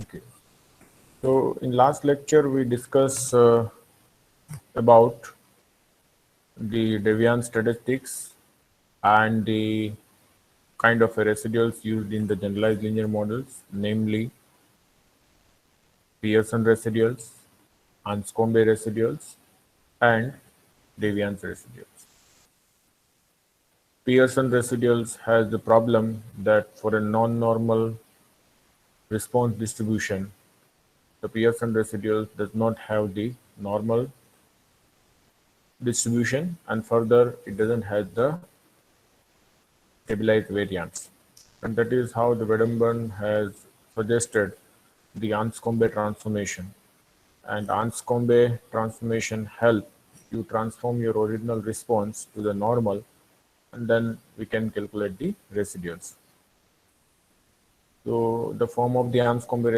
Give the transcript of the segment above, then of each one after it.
Okay. So in last lecture we discussed about the deviance statistics and the kind of residuals used in the generalized linear models, namely Pearson residuals, Anscombe residuals, and deviance residuals. Pearson residuals has the problem that for a non-normal response distribution, the Pearson residual does not have the normal distribution, and further it doesn't have the stabilized variance. And that is how the Wedderburn has suggested the Anscombe transformation. And Anscombe transformation help you transform your original response to the normal, and then we can calculate the residuals. So the form of the Anscombe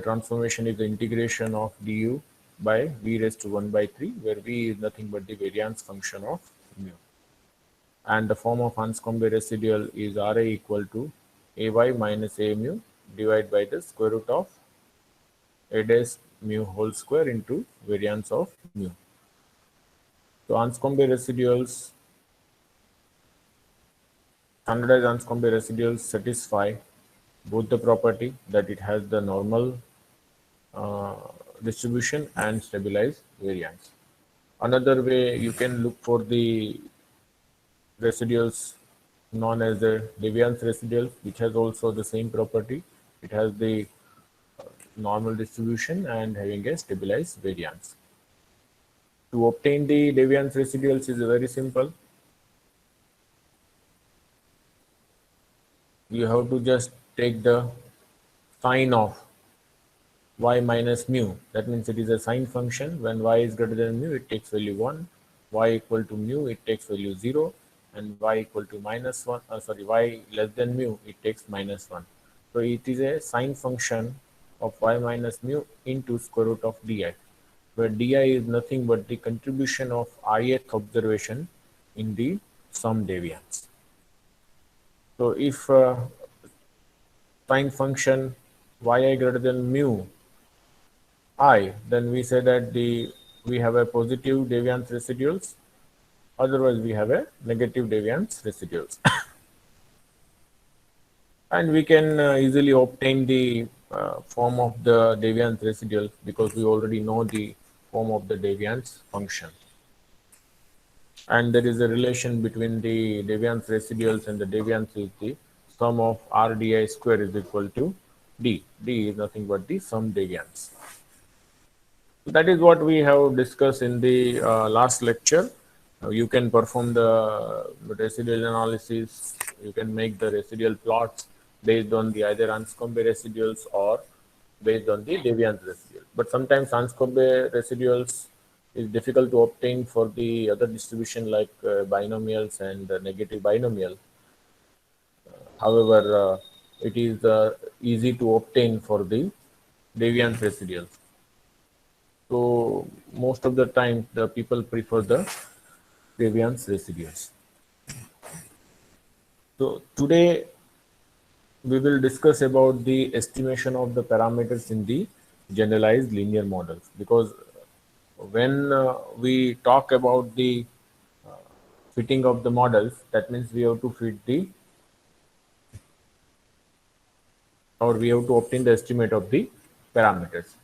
transformation is the integration of du by v raised to 1 by 3, where v is nothing but the variance function of mu. And the form of Anscombe residual is Ra equal to ay minus a mu divided by the square root of a dash mu whole square into variance of mu. So Anscombe residuals, standardized Anscombe residuals satisfy both the property that it has the normal uh, distribution and stabilized variance. Another way you can look for the residuals known as the deviance residuals, which has also the same property. It has the normal distribution and having a stabilized variance. To obtain the deviance residuals is very simple. You have to just take the sine of y minus mu. That means it is a sine function. When y is greater than mu, it takes value 1. Y equal to mu, it takes value 0. And y equal to minus 1, y less than mu, it takes minus 1. So it is a sine function of y minus mu into square root of di, where di is nothing but the contribution of ith observation in the sum deviance. So if sine function yi greater than mu I, then we say that we have a positive deviance residuals, otherwise we have a negative deviance residuals. And we can easily obtain the form of the deviance residuals because we already know the form of the deviance function. And there is a relation between the deviance residuals and the deviance is the sum of r di square is equal to d. D is nothing but the sum deviance. That is what we have discussed in the last lecture. You can perform the residual analysis. You can make the residual plots based on the either Anscombe residuals or based on the deviance residual. But sometimes Anscombe residuals is difficult to obtain for the other distribution like binomials and negative binomial. However, it is easy to obtain for the deviance residuals. So most of the time, the people prefer the deviance residuals. So today we will discuss about the estimation of the parameters in the generalized linear models, because when we talk about the fitting of the models, that means we have to fit the or we have to obtain the estimate of the parameters.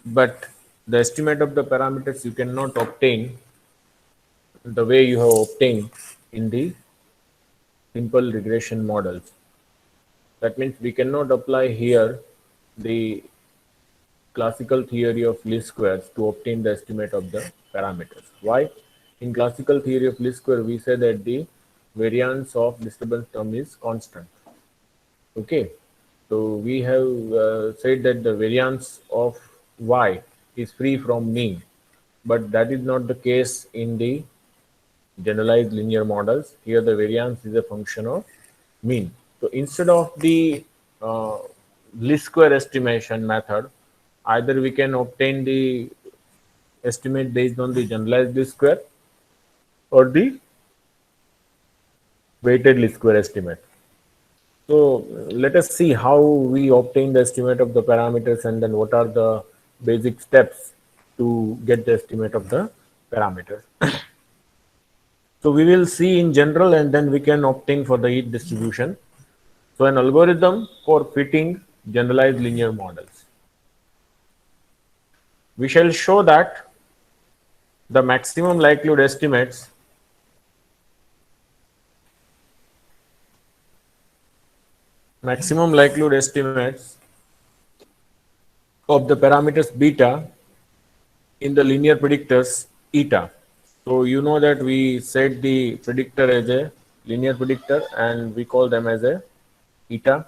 But the estimate of the parameters you cannot obtain the way you have obtained in the simple regression models. That means we cannot apply here the classical theory of least squares to obtain the estimate of the parameters. Why? In classical theory of least square, we say that the variance of disturbance term is constant. Okay, so we have said that the variance of y is free from mean, but that is not the case in the generalized linear models. Here the variance is a function of mean. So instead of the uh, least square estimation method, either we can obtain the estimate based on the generalized least square or the weighted least square estimate. So let us see how we obtain the estimate of the parameters and then what are the basic steps to get the estimate of the parameters. So we will see in general and then we can obtain for the each distribution. So an algorithm for fitting generalized linear models. We shall show that the maximum likelihood estimates of the parameters beta in the linear predictors eta. So you know that we set the predictor as a linear predictor and we call them as a eta.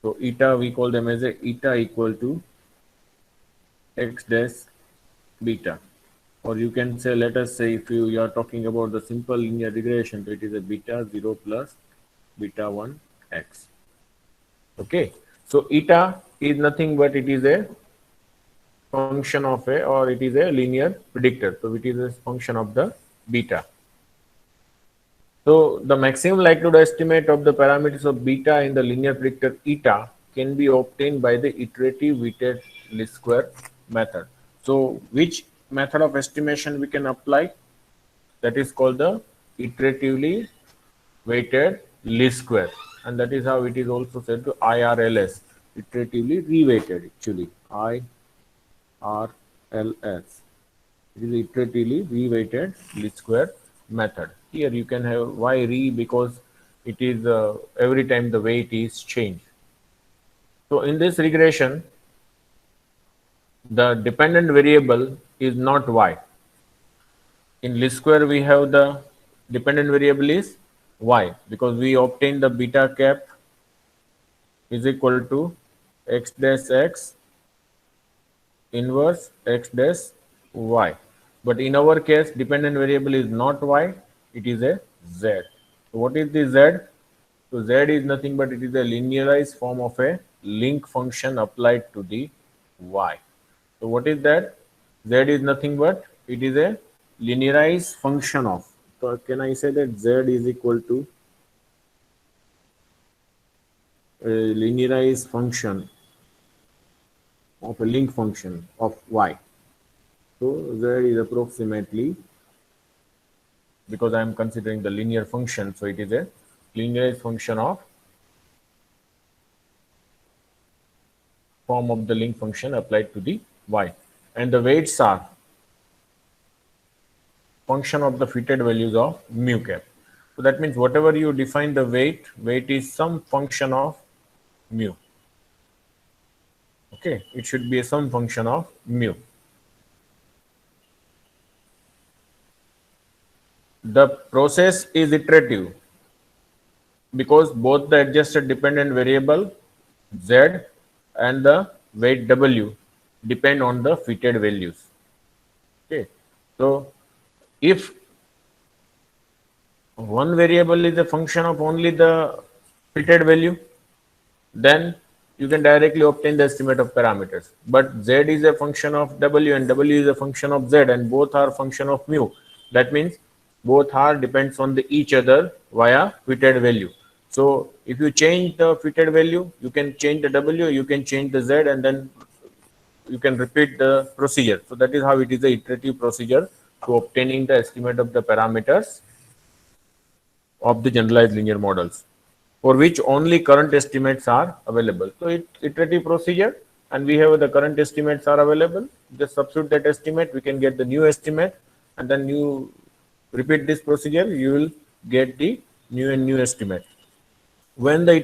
So eta we call them as a eta equal to x dash beta. Or you can say, let us say if you are talking about the simple linear regression, so it is a beta 0 plus beta 1 x. Okay. So eta is nothing but it is a function of a, or it is a linear predictor. So it is a function of the beta. So the maximum likelihood estimate of the parameters of beta in the linear predictor eta can be obtained by the iterative weighted least square method. So which method of estimation we can apply? That is called the iteratively weighted least square, and that is how it is also said to IRLS, iteratively reweighted actually, IRLS. It is iteratively reweighted least square method. Here you can have why re, because it is every time the weight is changed. So in this regression, the dependent variable is not y. In least square we have the dependent variable is y because we obtain the beta cap is equal to x dash x inverse x dash y. But in our case, dependent variable is not y, it is a z. So what is the z? So z is nothing but it is a linearized form of a link function applied to the y. So what is that? Z is nothing but it is a linearized function of. So can I say that z is equal to a linearized function of a link function of y. So z is approximately, because I am considering the linear function, so it is a linearized function of form of the link function applied to the y. And the weights are function of the fitted values of mu cap. So that means whatever you define the weight is some function of mu. Okay, it should be some function of mu. The process is iterative because both the adjusted dependent variable z and the weight w depend on the fitted values. Okay, so if one variable is a function of only the fitted value, then you can directly obtain the estimate of parameters. But z is a function of w and w is a function of z, and both are function of mu. That means both are depends on the each other via fitted value. So if you change the fitted value, you can change the w, you can change the z, and then you can repeat the procedure. So that is how it is a iterative procedure to obtaining the estimate of the parameters of the generalized linear models, for which only current estimates are available. So it's iterative procedure and we have the current estimates are available. Just substitute that estimate, we can get the new estimate, and then you repeat this procedure, you will get the new estimate. When the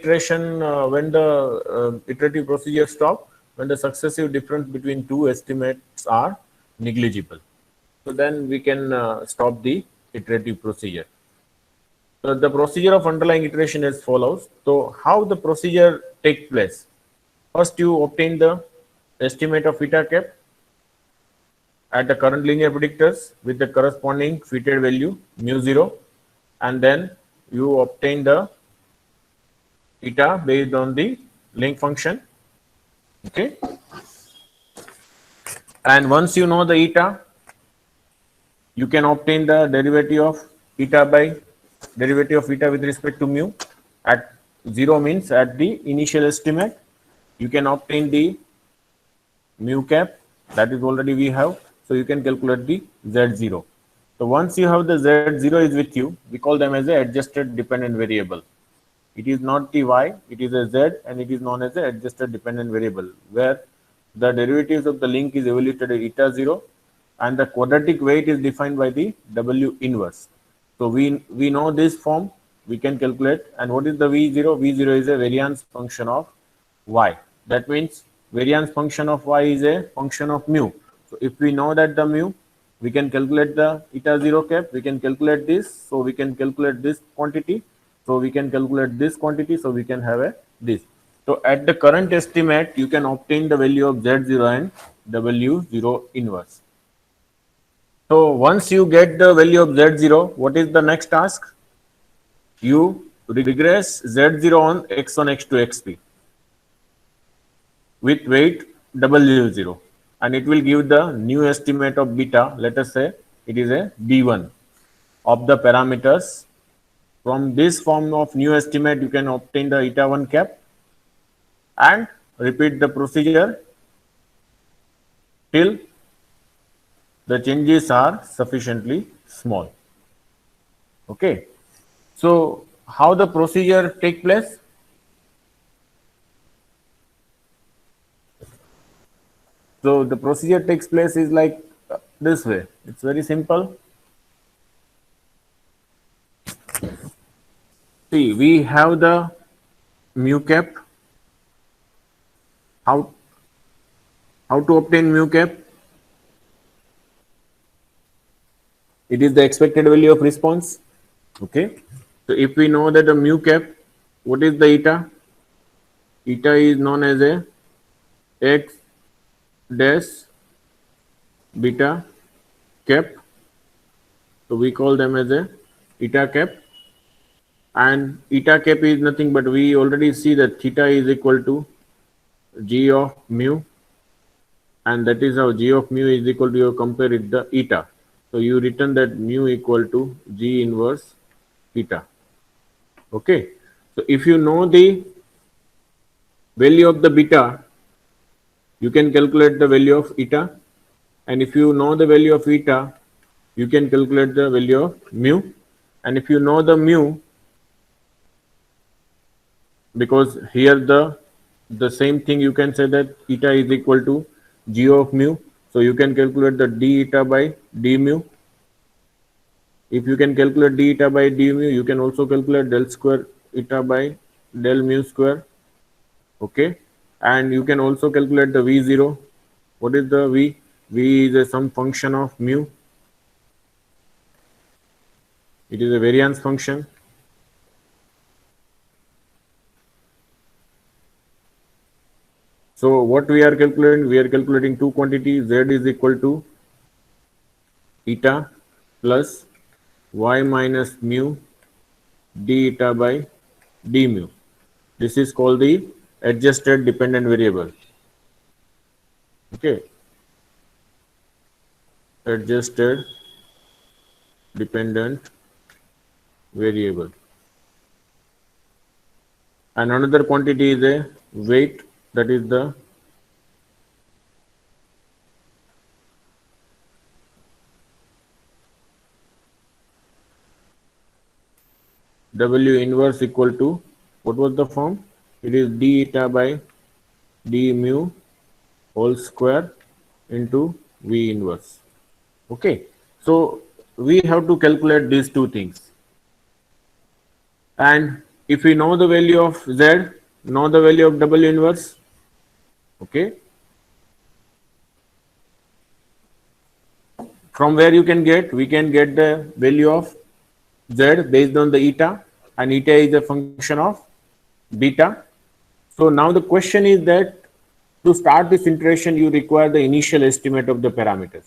iterative procedure stop, when the successive difference between two estimates are negligible. So then we can stop the iterative procedure. So the procedure of underlying iteration is follows. So how the procedure takes place? First, you obtain the estimate of eta cap at the current linear predictors with the corresponding fitted value mu0, and then you obtain the eta based on the link function. Okay, and once you know the eta, you can obtain the derivative of eta by derivative of eta with respect to mu at 0 means at the initial estimate. You can obtain the mu cap, that is already we have. So you can calculate the z0. So once you have the z0 is with you, we call them as a adjusted dependent variable. It is not the y, it is a z, and it is known as a adjusted dependent variable, where the derivatives of the link is evaluated at eta 0, and the quadratic weight is defined by the W inverse. So we know this form, we can calculate. And what is the V0? V0 is a variance function of y. That means variance function of y is a function of mu. So if we know that the mu, we can calculate the eta 0 cap, we can calculate this, so we can calculate this quantity, so we can calculate this quantity, so we can have a this. So at the current estimate, you can obtain the value of Z0 and W0 inverse. So once you get the value of Z0, what is the next task? You regress Z0 on x1, x2, xp with weight W0, and it will give the new estimate of beta. Let us say it is a B1 of the parameters. From this form of new estimate, you can obtain the eta 1 cap and repeat the procedure till the changes are sufficiently small. Okay. So how the procedure take place? So the procedure takes place is like this way. It's very simple. See, we have the mu cap. How to obtain mu cap? It is the expected value of response. Okay. So if we know that the mu cap, what is the eta? Eta is known as a x dash beta cap. So we call them as a eta cap. And eta cap is nothing but we already see that theta is equal to g of mu, and that is how g of mu is equal to, you compare it the eta. So you return that mu equal to g inverse eta. Okay. So if you know the value of the beta, you can calculate the value of eta, and if you know the value of eta, you can calculate the value of mu, and if you know the mu, because here the same thing, you can say that eta is equal to g of mu, so you can calculate the d eta by d mu. If you can calculate d eta by d mu, you can also calculate del square eta by del mu square. Okay. And you can also calculate the V0. What is the V? V is some function of mu. It is a variance function. So what we are calculating? We are calculating two quantities. Z is equal to eta plus y minus mu d eta by d mu. This is called the adjusted dependent variable. Okay. Adjusted dependent variable. And another quantity is a weight, that is the W inverse equal to, what was the form? It is d eta by d mu whole square into V inverse. Okay. So we have to calculate these two things. And if we know the value of Z, know the value of W inverse. Okay. From where you can get? We can get the value of Z based on the eta, and eta is a function of beta. So now the question is that to start this iteration, you require the initial estimate of the parameters.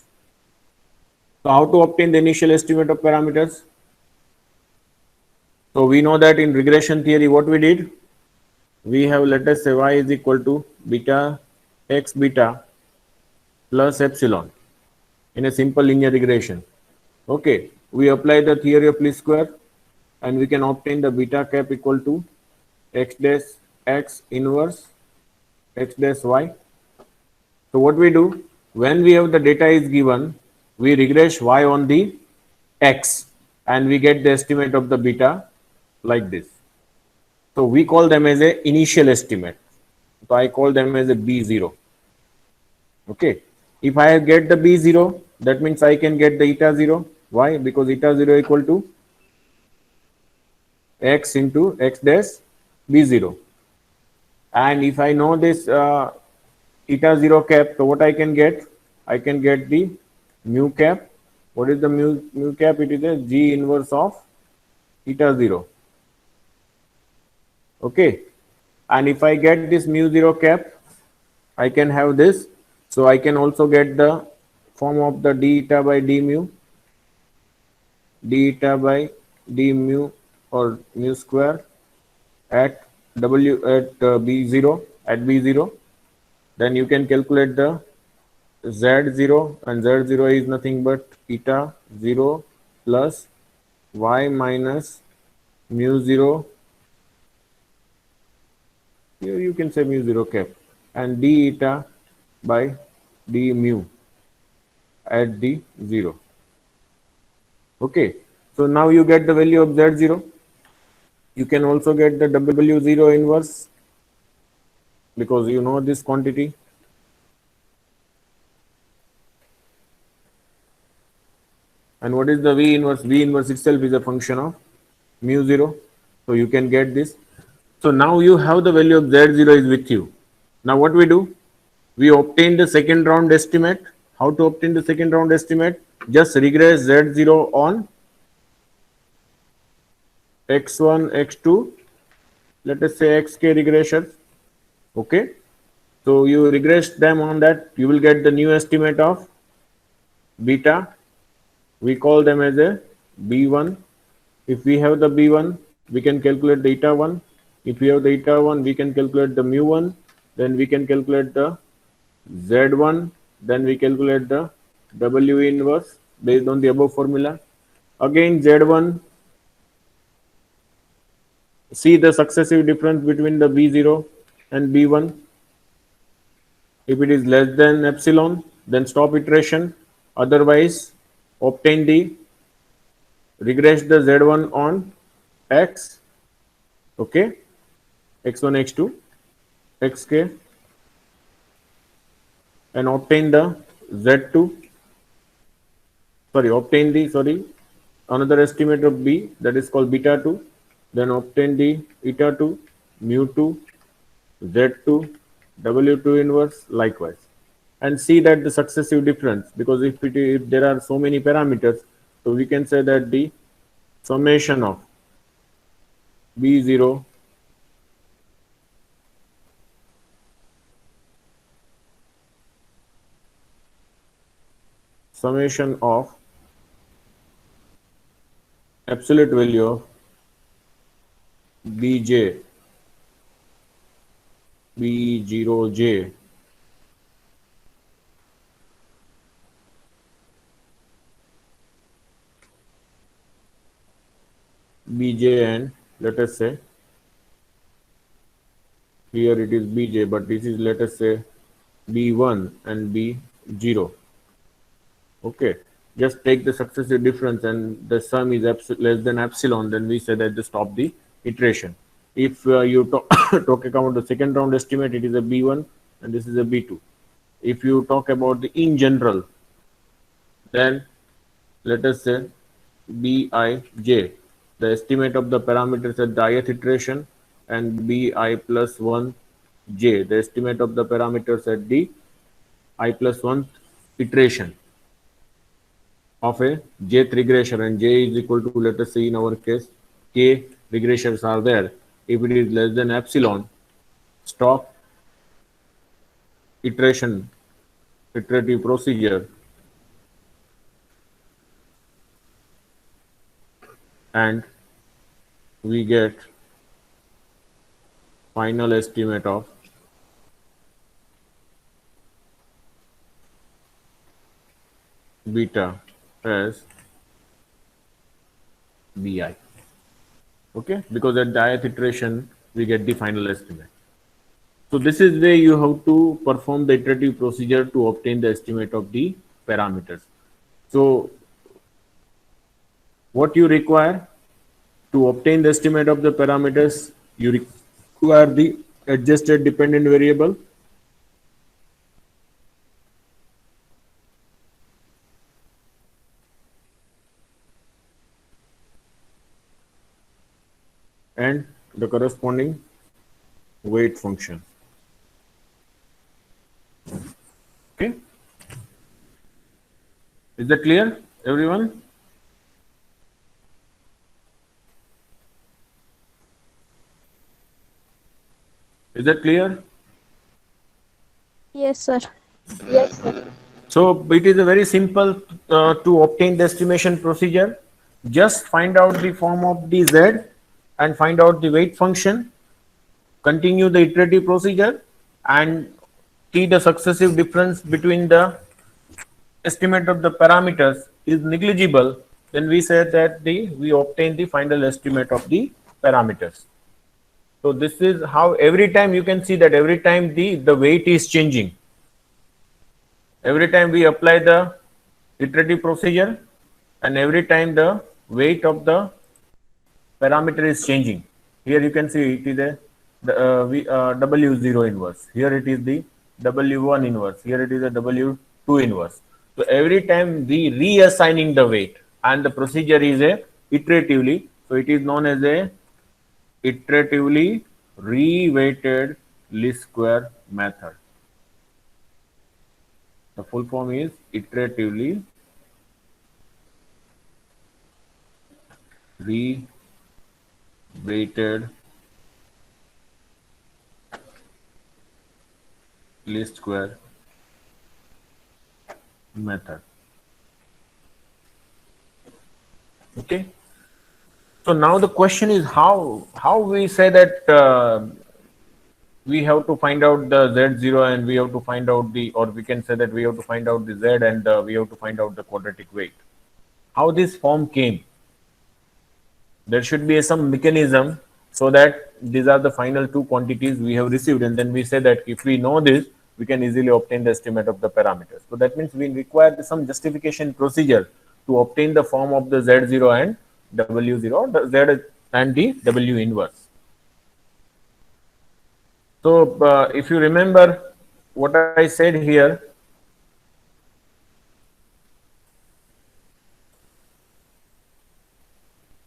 So how to obtain the initial estimate of parameters? So we know that in regression theory, what we did? We have, let us say, y is equal to beta x beta plus epsilon in a simple linear regression. Okay. We apply the theory of least square. and we can obtain the beta cap equal to x dash x inverse x dash y. So what we do, when we have the data is given, we regress y on the x and we get the estimate of the beta like this. So we call them as a initial estimate. So I call them as a B0. Okay. If I get the B0, that means I can get the eta 0. Why? Because eta 0 equal to x into x dash B0. And if I know this eta 0 cap, so what I can get? I can get the mu cap. What is the mu cap? It is a G inverse of eta 0. Okay. And if I get this mu 0 cap, I can have this. So I can also get the form of the d eta by d mu, d eta by d mu or mu square at w at b0 at b0. Then you can calculate the z0, and z0 is nothing but eta 0 plus y minus mu 0. Here you can say mu 0 cap, and d eta by d mu at the 0. Okay, so now you get the value of z0. You can also get the w0 inverse because you know this quantity. And what is the v inverse? V inverse itself is a function of mu 0. So you can get this. So now you have the value of z0 is with you. Now what we do? We obtain the second round estimate. How to obtain the second round estimate? Just regress z0 on x1, x2, let us say xk regressions. Okay. So you regress them on that, you will get the new estimate of beta. We call them as a B1. If we have the B1, we can calculate the eta 1. If we have the eta 1, we can calculate the mu 1. Then we can calculate the Z1. Then we calculate the W inverse based on the above formula. Again, Z1. See the successive difference between the B0 and B1. If it is less than epsilon, then stop iteration. Otherwise, obtain the regress the Z1 on X. Okay, X1, X2, Xk, and obtain the Z2. Obtain the another estimate of B, that is called beta 2. Then obtain the eta 2, mu 2, Z2, W2 inverse likewise, and see that the successive difference, because if there are so many parameters, so we can say that the summation of B0 summation of absolute value of Bj B0j Bj, and let us say here it is Bj, but this is, let us say, B1 and B0. Okay, just take the successive difference and the sum is less than epsilon, then we say that to stop the iteration. If you talk about the second round estimate, it is a B1 and this is a B2. If you talk about the in general, then let us say Bij, the estimate of the parameters at the ith iteration, and Bi plus 1j, the estimate of the parameters at the I plus 1 iteration of a jth regression, and j is equal to, let us say in our case, k regressions are there. If it is less than epsilon, stop iterative procedure, and we get final estimate of beta as Bi. Okay, because at the ith iteration we get the final estimate. So this is where you have to perform the iterative procedure to obtain the estimate of the parameters. So what you require to obtain the estimate of the parameters, you require the adjusted dependent variable and the corresponding weight function. Okay, is that clear, everyone? Is that clear? Yes, sir. So it is a very simple to obtain the estimation procedure. Just find out the form of the z and find out the weight function. Continue the iterative procedure and see the successive difference between the estimate of the parameters is negligible. Then we say that we obtain the final estimate of the parameters. So this is how every time you can see that every time the weight is changing. Every time we apply the iterative procedure and every time the weight of the parameter is changing. Here you can see it is a W0 inverse. Here it is the W1 inverse. Here it is a W2 inverse. So every time we reassigning the weight and the procedure is a iteratively. So it is known as a iteratively reweighted least square method. The full form is iteratively reweighted least square method. Okay. So now the question is how we say that we have to find out the z0 and we have to find out the, or we can say that we have to find out the z and we have to find out the quadratic weight. How this form came? There should be some mechanism so that these are the final two quantities we have received, and then we say that if we know this, we can easily obtain the estimate of the parameters. So that means we require some justification procedure to obtain the form of the z0 and w0, the z and the w inverse. So if you remember what I said here,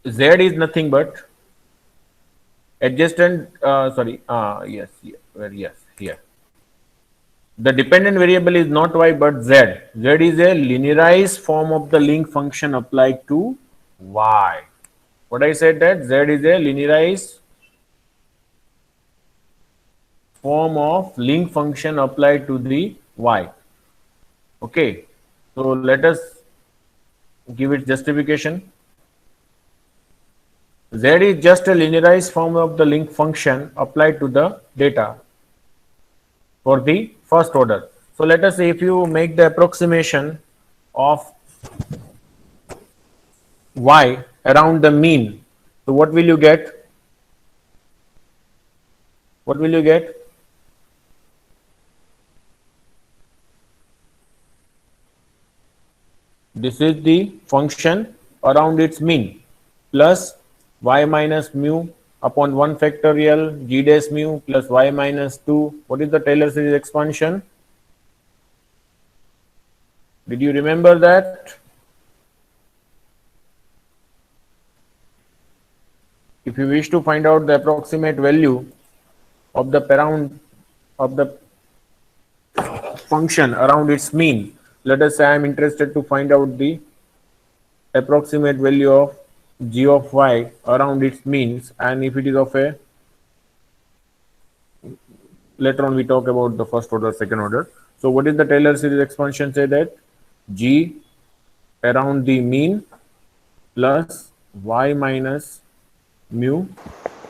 z is nothing but adjacent. Yes, yes, here. The dependent variable is not y but z. Z is a linearized form of the link function applied to y. What I said that z is a linearized form of link function applied to the y. Okay, so let us give it justification. Z is just a linearized form of the link function applied to the data for the first order. So let us say if you make the approximation of y around the mean, so what will you get? What will you get? This is the function around its mean plus y minus mu upon 1 factorial g dash mu plus y minus 2. What is the Taylor series expansion? Did you remember that? If you wish to find out the approximate value of the around of the function around its mean, let us say I am interested to find out the approximate value of g of y around its means, and if it is of a, later on we talk about the first order, second order. So what is the Taylor series expansion? Say that g around the mean plus y minus mu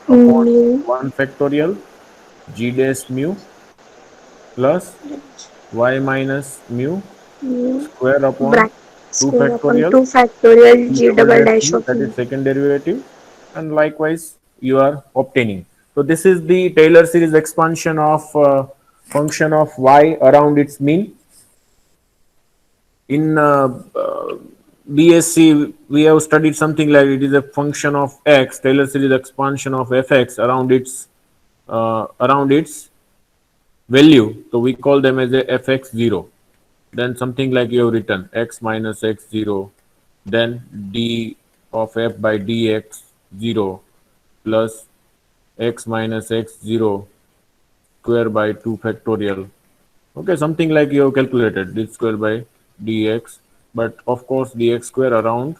upon Mu 1 factorial g dash mu plus y minus mu mu square upon bracket 2 square upon factorial 2 factorial g g double double dash dash mu, of that mu is second derivative, and likewise you are obtaining. So this is the Taylor series expansion of function of y around its mean. In BSc, we have studied something like it is a function of x, Taylor series expansion of fx around its value. So we call them as a fx0. Then something like you have written x minus x0, then d of f by dx 0 plus x minus x0 square by 2 factorial. Okay, something like you have calculated d square by dx, but of course dx square around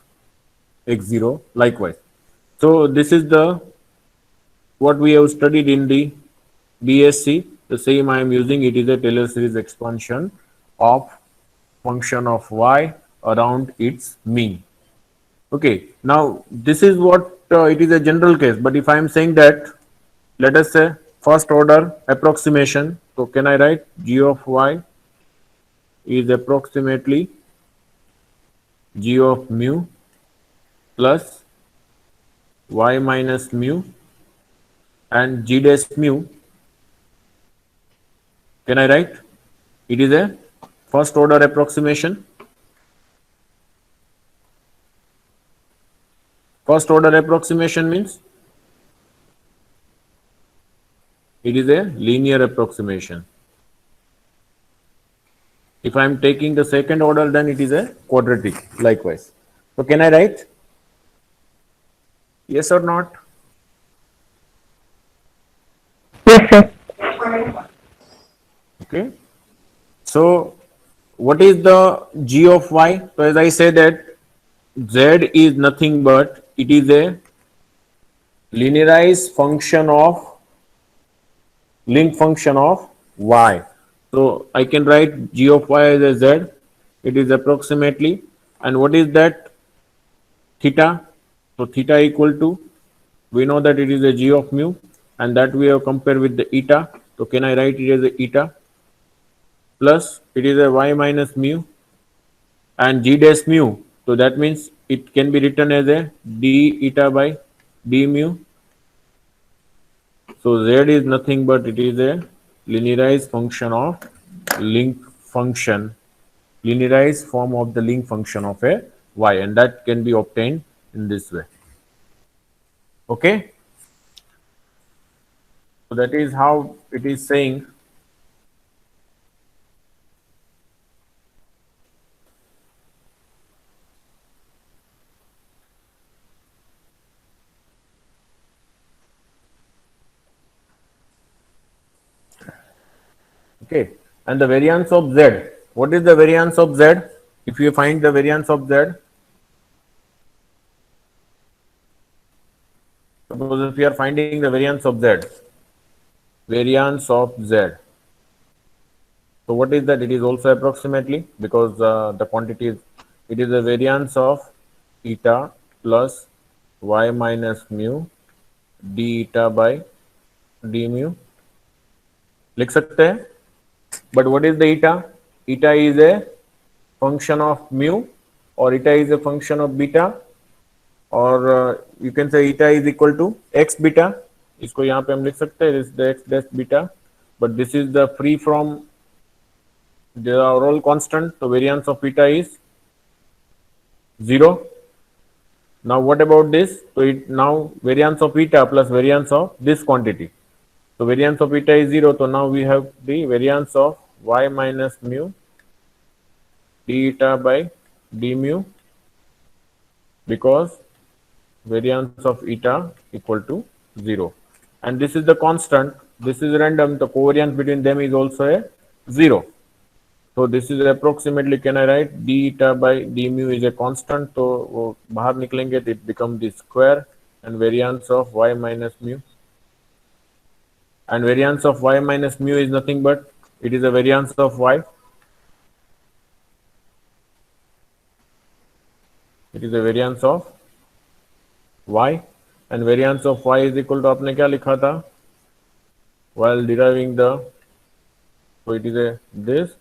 x0 likewise. So this is the what we have studied in the BSc. The same I am using, it is a Taylor series expansion of function of y around its mean. Okay, now this is what it is a general case, but if I am saying that, let us say first order approximation, so can I write g of y is approximately g of mu plus y minus mu and g dash mu, can I write? It is a first order approximation. First order approximation means it is a linear approximation. If I am taking the second order, then it is a quadratic likewise. So can I write? Yes or not? Yes, sir. Okay. So what is the g of y? So as I say that z is nothing but it is a linearized function of link function of y. So I can write g of y as a z. It is approximately, and what is that theta? So theta equal to, we know that it is a g of mu, and that we have compared with the eta. So can I write it as a eta plus it is a y minus mu and g dash mu. So that means it can be written as a d eta by d mu. So z is nothing but it is a linearized function of link function, linearized form of the link function of a y, and that can be obtained in this way. Okay, so that is how it is saying. Okay, and the variance of z. What is the variance of z? If you find the variance of z, suppose if you are finding the variance of z, variance of z. So what is that? It is also approximately, because the quantity is, it is a variance of eta plus y minus mu d eta by d mu. लिख सकते हैं, but what is the eta? Eta is a function of mu, or eta is a function of beta, or you can say eta is equal to x beta. इसको यहाँ पे हम लिख सकते हैं, this is the x dash beta, but this is the free from the overall constant, so variance of eta is 0. Now what about this? So it now variance of eta plus variance of this quantity. So variance of eta is 0. So now we have the variance of y minus mu d eta by d mu, because variance of eta equal to 0. And this is the constant. This is random. The covariance between them is also a 0. So this is approximately, can I write d eta by d mu is a constant. So वो बाहर निकलेंगे, it becomes the square, and variance of y minus mu. And variance of y minus mu is nothing but it is a variance of y. It is a variance of y, and variance of y is equal to आपने क्या लिखा था while deriving the, so it is a this,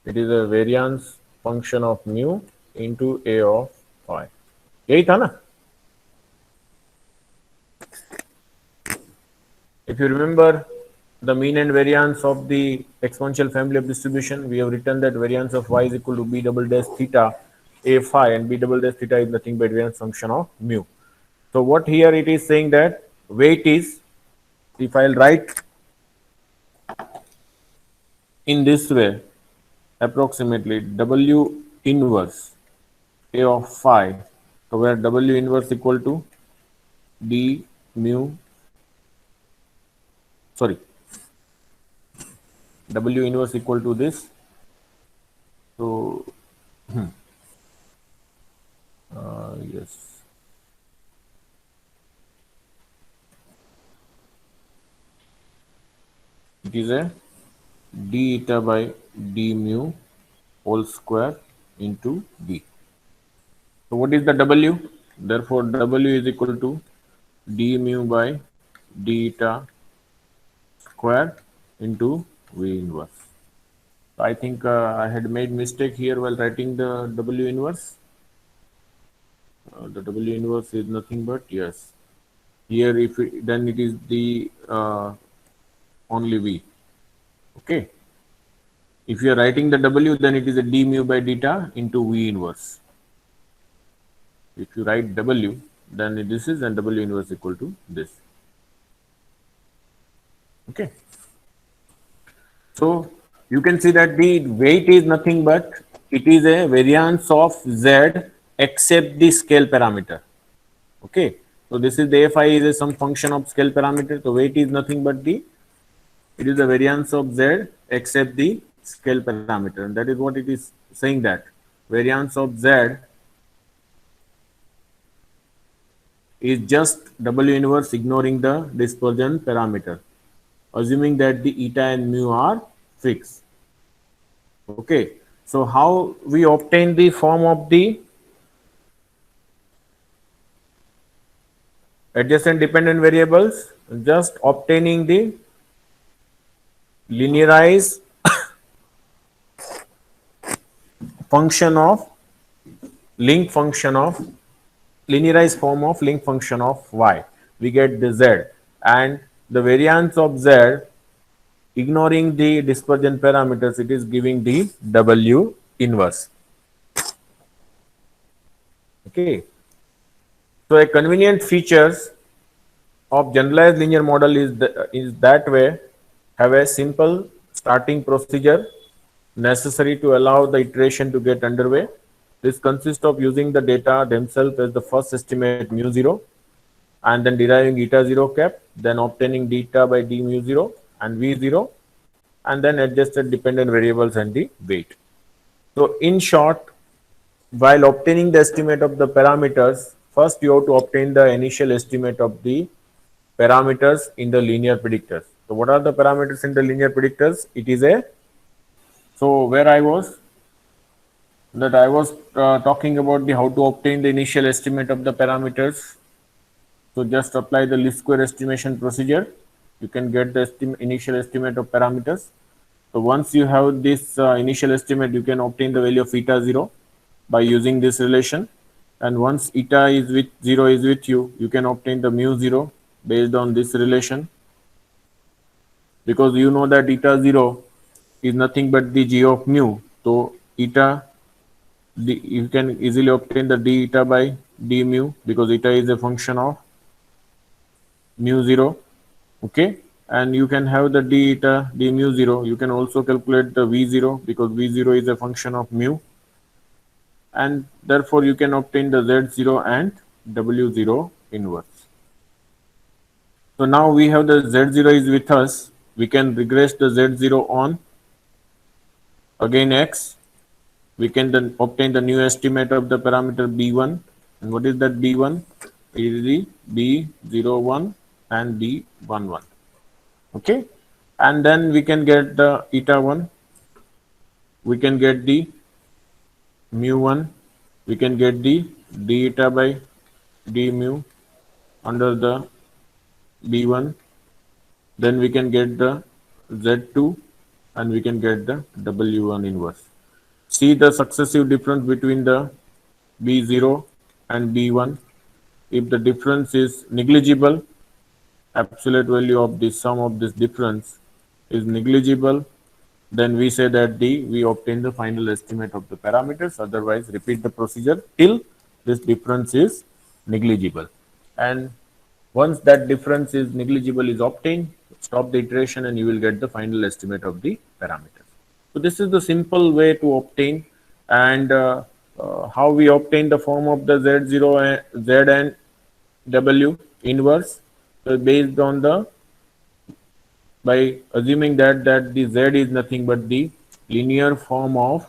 it is a variance function of mu into a of y. यही था ना? If you remember the mean and variance of the exponential family of distribution, we have written that variance of y is equal to b double dash theta a phi, and b double dash theta is nothing but variance function of mu. So what here it is saying that weight is, if I'll write in this way, approximately W inverse A of phi, so where W inverse equal to d mu, sorry, W inverse equal to this. So yes, it is a d eta by d mu whole square into d. So what is the W? Therefore, W is equal to d mu by d eta square into V inverse. So I think I had made mistake here while writing the W inverse. The W inverse is nothing but, yes, here if it, then it is the only V. Okay. If you are writing the W, then it is a d mu by theta into V inverse. If you write W, then this is, and W inverse equal to this. Okay. So you can see that the weight is nothing but it is a variance of Z except the scale parameter. Okay. So this is the Fi is some function of scale parameter. So weight is nothing but it is the variance of Z except the scale parameter, and that is what it is saying, that variance of Z is just W inverse ignoring the dispersion parameter, assuming that the eta and mu are fixed. Okay, so how we obtain the form of the adjacent dependent variables? Just obtaining the linearized function of link function of linearized form of link function of y. We get the z, and the variance of z ignoring the dispersion parameters, it is giving the W inverse. Okay. So a convenient features of generalized linear model is that way have a simple starting procedure necessary to allow the iteration to get underway. This consists of using the data themselves as the first estimate mu 0, and then deriving eta 0 cap, then obtaining deta by d mu 0 and v 0, and then adjusted dependent variables and the weight. So in short, while obtaining the estimate of the parameters, first you have to obtain the initial estimate of the parameters in the linear predictors. So what are the parameters in the linear predictors? It is a, so where I was talking about the how to obtain the initial estimate of the parameters. So just apply the least square estimation procedure. You can get the initial estimate of parameters. So once you have this initial estimate, you can obtain the value of eta 0 by using this relation. And once eta is with 0 is with you, you can obtain the mu 0 based on this relation. Because you know that eta 0 is nothing but the g of mu. So eta, you can easily obtain the d eta by d mu, because eta is a function of mu 0. Okay, and you can have the d eta d mu 0. You can also calculate the v 0, because v 0 is a function of mu, and therefore you can obtain the z 0 and w 0 inverse. So now we have the z 0 is with us. We can regress the z 0 on again x. We can then obtain the new estimate of the parameter b1. And what is that b1? It is the b01 and b11. Okay, and then we can get the eta 1, we can get the mu 1, we can get the d eta by d mu under the b1, then we can get the z2, and we can get the w1 inverse. See the successive difference between the b0 and b1. If the difference is negligible absolute value of the sum of this difference is negligible, then we say that we obtain the final estimate of the parameters. Otherwise, repeat the procedure till this difference is negligible. And once that difference is negligible is obtained, stop the iteration and you will get the final estimate of the parameters. So this is the simple way to obtain. And how we obtain the form of the Z0 and Z and W inverse. So based on the, by assuming that the Z is nothing but the linear form of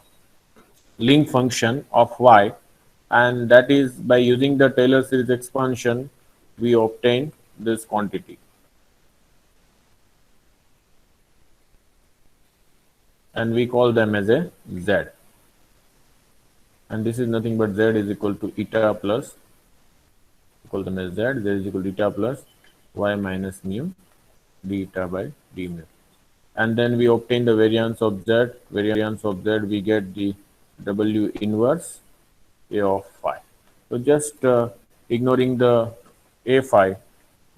link function of y, and that is by using the Taylor series expansion we obtain this quantity, and we call them as a Z, and this is nothing but Z is equal to eta plus, we call them as Z is equal to eta plus y minus mu d eta by d mu. And then we obtain the variance of Z. Variance of Z, we get the W inverse A of phi. So just ignoring the A phi,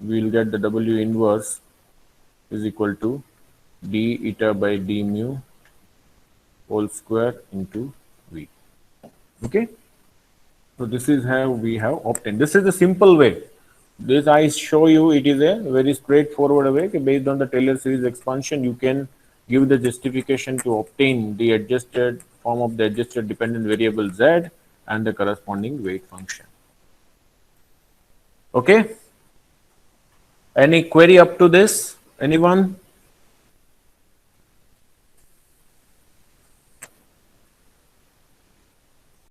we will get the W inverse is equal to d eta by d mu whole square into V. Okay. So this is how we have obtained. This is the simple way. This I show you, it is a very straightforward way. Based on the Taylor series expansion, you can give the justification to obtain the adjusted form of the adjusted dependent variable Z and the corresponding weight function. Okay. Any query up to this? Anyone?